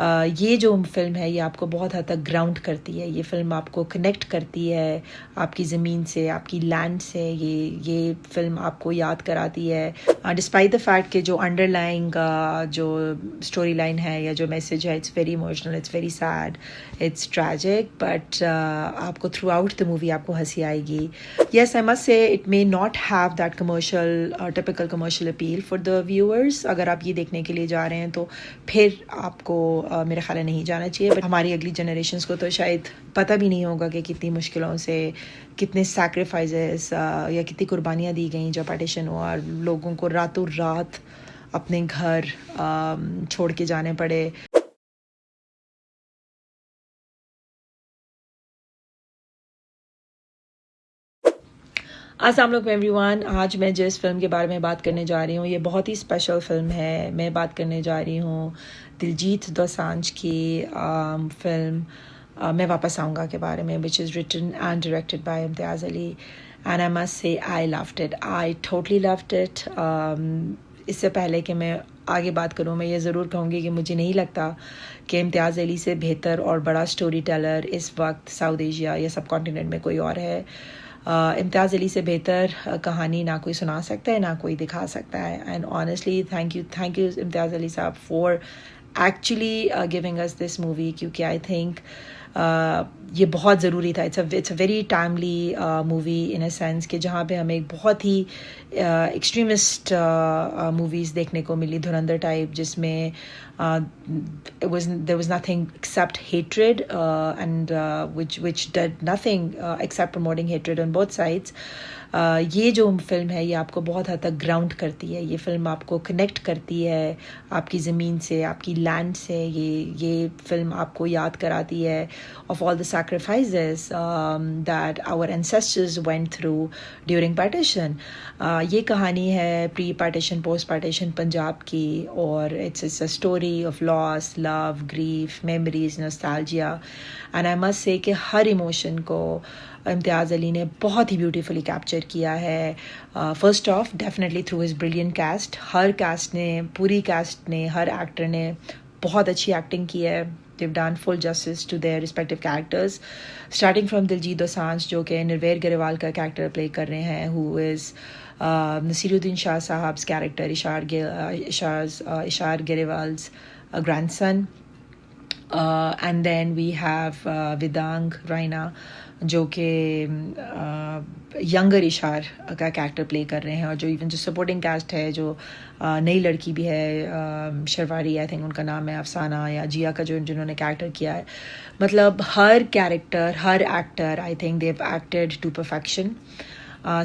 ये जो फिल्म है ये आपको बहुत हद तक ग्राउंड करती है। ये फिल्म आपको कनेक्ट करती है आपकी ज़मीन से, आपकी लैंड से। ये फिल्म आपको याद कराती है डिस्पाइट द फैक्ट कि जो अंडरलाइंग जो स्टोरी लाइन है या जो मैसेज है, it's very emotional, it's very sad, it's tragic, but आपको थ्रू आउट द मूवी आपको हंसी आएगी। Yes, I must say it may not have that typical commercial appeal for the viewers. अगर आप ये देखने के लिए जा रहे हैं तो फिर आपको मेरे ख्याल है नहीं जाना चाहिए। बट हमारी अगली जनरेशन्स को तो शायद पता भी नहीं होगा कि कितनी मुश्किलों से, कितने सैक्रिफाइसेस या कितनी कुर्बानियाँ दी गई जब पार्टीशन हुआ और लोगों को रातों रात अपने घर छोड़ के जाने पड़े। अस्सलाम वालेकुम एवरीवन। आज मैं जिस फ़िल्म के बारे में बात करने जा रही हूँ ये बहुत ही स्पेशल फ़िल्म है। मैं बात करने जा रही हूँ दिलजीत दोसांझ की फ़िल्म मैं वापस आऊँगा के बारे में, which is written and directed by Imtiaz Ali, and I must say I loved it, I totally loved it. इससे पहले कि मैं आगे बात करूँ, मैं ये ज़रूर कहूँगी कि मुझे नहीं लगता कि इम्तियाज़ अली से बेहतर और बड़ा स्टोरी टेलर इस वक्त साउथ एशिया या सब कॉन्टिनेंट में कोई और है। इम्तियाज़ अली से बेहतर कहानी ना कोई सुना सकता है, ना कोई दिखा सकता है। एंड ऑनेस्टली थैंक यू इम्तियाज़ अली साहब for actually giving us this movie, क्योंकि आई थिंक ये बहुत ज़रूरी था। It's a very timely movie in a sense कि जहाँ पे हमें एक बहुत ही एक्सट्रीमिस्ट मूवीज़ देखने को मिली, धुरंधर टाइप, जिसमें there was nothing except hatred and which did nothing except promoting hatred on both sides. ये जो फिल्म है ये आपको बहुत हद तक ग्राउंड करती है। ये फिल्म आपको कनेक्ट करती है आपकी ज़मीन से, आपकी लैंड से। ये फिल्म आपको याद कराती है of all the sacrifices that our ancestors went through during partition. ये कहानी है pre partition post partition Punjab की, और it's a story of loss, love, grief, memories, nostalgia, and I must say कि हर इमोशन को इम्तियाज़ अली ने बहुत ही ब्यूटीफुली कैप्चर किया है। First off definitely through his brilliant cast. हर कास्ट ने, पूरी कास्ट ने, हर एक्टर ने बहुत अच्छी एक्टिंग की है। they've done full justice to their respective characters, starting from Diljit Dosanjh जो कि निर्वेर गरेवाल का कैरेक्टर प्ले कर रहे हैं, who is Naseeruddin Shah sahab's character, Ishar Grewal's grandson. And then we have Vidang Raina जो कि यंगर इशार का कैरेक्टर प्ले कर रहे हैं, और जो इवन जो सपोर्टिंग कास्ट है, जो नई लड़की भी है, शर्वारी आई थिंक उनका नाम है, अफसाना या जिया का जो जिन्होंने कैरेक्टर किया है, मतलब हर कैरेक्टर, हर actor, I think they have acted to perfection.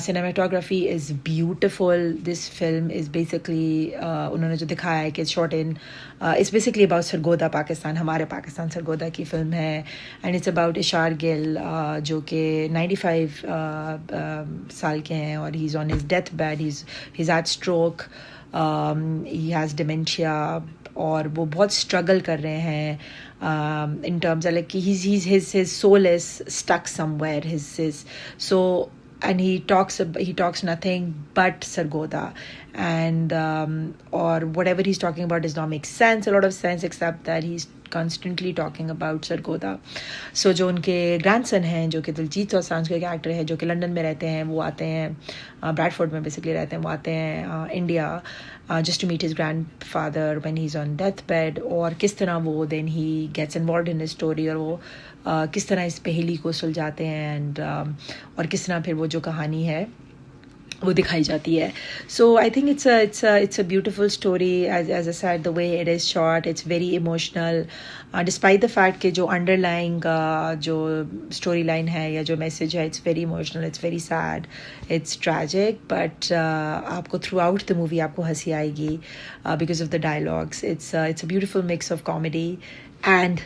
Cinematography is beautiful. This film is basically उन्होंने जो दिखाया है कि shot in it's basically about Sargodha Pakistan, हमारे पाकिस्तान सरगोदा की फिल्म है, and it's about इशार गिल जो कि 95 साल के हैं, और he's on his deathbed, he's had stroke, he has dementia, और वो बहुत स्ट्रगल कर रहे हैं in terms of like his soul is stuck somewhere, his so, and he talks nothing but Sargoda, and or whatever he's talking about does not make a lot of sense, except that he's constantly talking about Sargoda. So जो उनके grandson हैं, जो कि दिलजीत दोसांझ के character है, जो कि London में रहते हैं, वो आते हैं ब्रैडफोर्ड में बेसिकली रहते हैं, वो आते हैं India just to meet his grandfather when he's on deathbed, और किस तरह वो then he gets involved in his story, और वो किस तरह इस पहेली को सुलझाते हैं, एंड और किस तरह फिर वो जो कहानी है वो दिखाई जाती है. So I think it's a beautiful story, as I said, the way it is shot, it's very emotional, despite the fact कि जो underlying जो story line है या जो message है, it's very emotional, it's very sad, it's tragic, but आपको throughout the movie आपको हंसी आएगी because of the dialogues. It's a beautiful mix of comedy and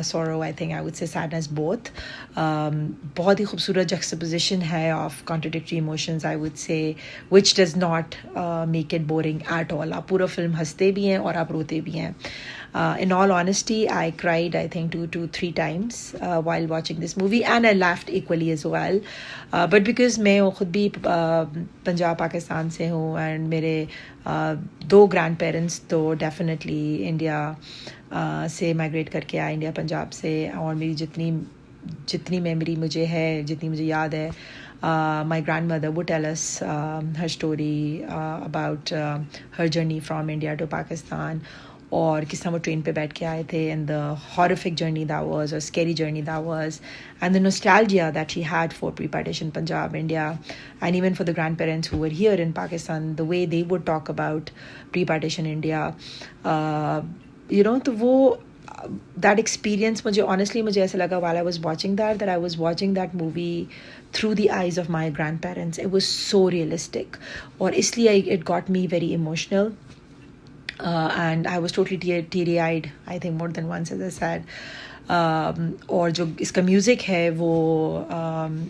sorrow, I think I would say sadness both. बहुत ही खूबसूरत juxtaposition है of contradictory emotions emotions, I would say, which does not make it boring at all. आप पूरा film हंसते भी हैं और आप रोते भी हैं. In all honesty, I cried, I think, 2 to 3 times while watching this movie, and I laughed equally as well. But because मैं खुद भी पंजाब पाकिस्तान से हूँ, and मेरे 2 grandparents तो definitely India से migrate करके आए, इंडिया पंजाब से, और मेरी जितनी मेमोरी मुझे है, जितनी मुझे याद है, my grandmother would tell us her story about her journey from India to Pakistan, और किस तरह वो ट्रेन पे बैठ के आए थे, and the horrific journey that was, or scary journey that was, and the nostalgia that she had for pre-partition Punjab, India, and even for the grandparents who were here in Pakistan, the way they would talk about pre-partition India, तो वो that experience मुझे ऐसा लगा while I was watching that I was watching that movie through the eyes of my grandparents. It was so realistic, और इसलिए it got me very emotional. And I was totally teary-eyed, I think, more than once, as I said. और जो इसका music है वो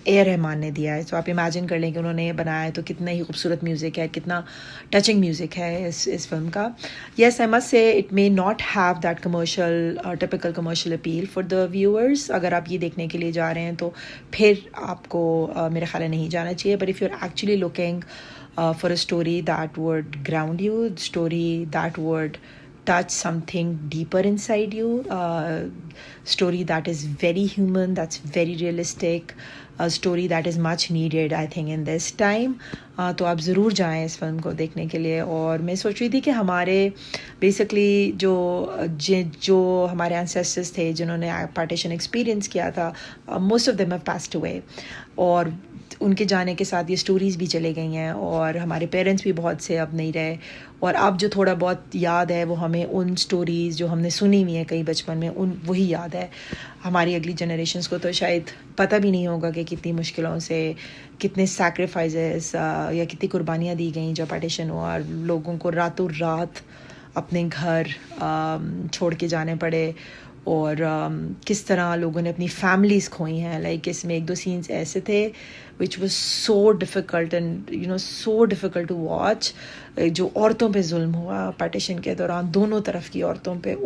ए रहमान ने दिया है, तो आप इमेजिन कर लें कि उन्होंने ये बनाया है तो कितना ही खूबसूरत म्यूज़िक है, कितना टचिंग म्यूज़िक है इस फिल्म का. येस, आई मस्ट से it may not have that typical commercial appeal for the viewers. अगर आप ये देखने के लिए जा रहे हैं तो फिर आपको मेरे ख्याल नहीं जाना चाहिए. But if you are actually looking for a story that would ground you, story that would touch something deeper inside you, story that is very human, that's very realistic, a story that is much needed, I think, in this time. तो आप ज़रूर जाएं इस film को देखने के लिए. और मैं सोच रही थी कि हमारे बेसिकली जो हमारे ancestors थे जिन्होंने पार्टीशन एक्सपीरियंस किया था, most of them have passed away, और उनके जाने के साथ ये स्टोरीज़ भी चले गई हैं, और हमारे पेरेंट्स भी बहुत से अब नहीं रहे, और अब जो थोड़ा बहुत याद है वो हमें उन स्टोरीज़ जो हमने सुनी हुई हैं कई बचपन में, वही याद है. हमारी अगली जनरेशन्स को तो शायद पता भी नहीं होगा कि कितनी मुश्किलों से, कितने सैक्रिफाइसेस या कितनी कुर्बानियाँ दी गई जब पार्टीशन हुआ, और लोगों को रातों रात अपने घर छोड़ के जाने पड़े, और किस तरह लोगों ने अपनी फैमिलीज़ खोई हैं. लाइक इसमें 1-2 सीन्स ऐसे थे which was so difficult and so difficult to watch, जो औरतों पे जुल्म हुआ पार्टीशन के दौरान, दोनों तरफ की औरतों पे.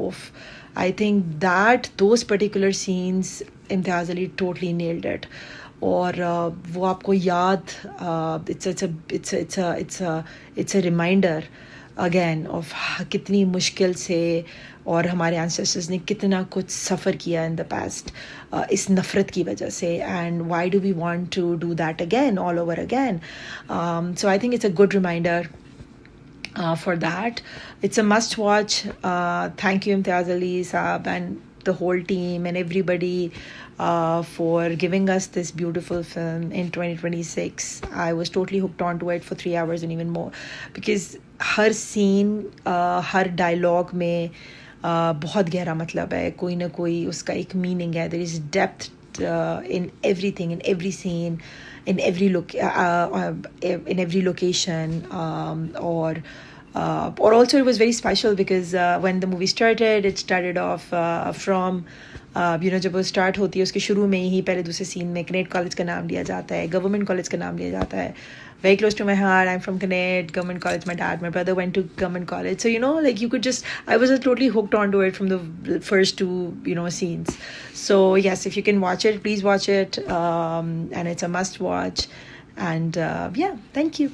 I think that those particular scenes, Imtiaz Ali totally nailed it. और वो आपको याद, it's a reminder again of कितनी मुश्किल से और हमारे ancestors ने कितना कुछ सफ़र किया in the past इस नफ़रत की वजह से, and why do we want to do that again, all over again. So I think it's a good reminder for that. It's a must watch. Thank you Imtiaz Ali Saab and the whole team and everybody for giving us this beautiful film in 2026. I was totally hooked onto it for 3 hours and even more, because her scene, her dialogue में बहुत गहरा मतलब है, कोई ना कोई उसका एक मीनिंग है. There is depth in everything, in every scene, in every location, or also it was very special because when the movie started, it started off from जब वो स्टार्ट होती है उसके शुरू में ही पहले दूसरे सीन में कनेट कॉलेज का नाम लिया जाता है, गवर्नमेंट कॉलेज का नाम लिया जाता है. Very close to my heart. I'm from Connect, government college. My brother went to government college. So, like you could just, I was just totally hooked onto it from the first 2, scenes. So, yes, if you can watch it, please watch it. And it's a must watch. And yeah, thank you.